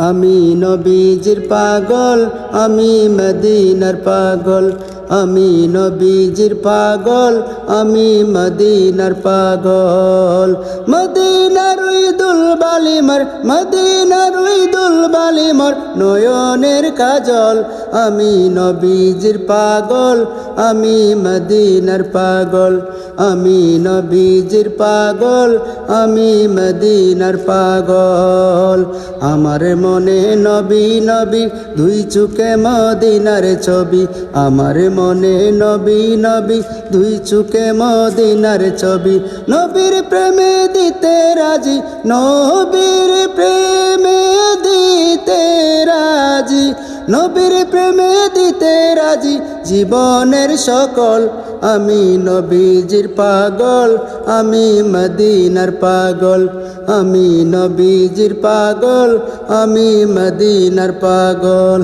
আমি নবীজির পাগল, আমি মদিনার পাগল। আমি নবীজির পাগল, আমি মদিনার পাগল। মদিনার ওই দুলবালিমার, মদিনার ওই দুলবালিমার নয়নের কাজল। আমি নবীজির পাগল, আমি মদিনার পাগল। আমি নবীজির পাগল, আমি মদিনার পাগল। আমার মনে নবী নবী, দুই চোখে মদিনার ছবি। আমার মনে নবী নবী, দুই চোখে মদিনার ছবি। নবীর প্রেমে দিতে রাজি, নবীর প্রেমে দিতে রাজি, নবীর প্রেমে দিতে রাজি জীবনের সকল। আমি নবীজির পাগল, আমি মদিনার পাগল। আমি নবীজির পাগল, আমি মদিনার পাগল।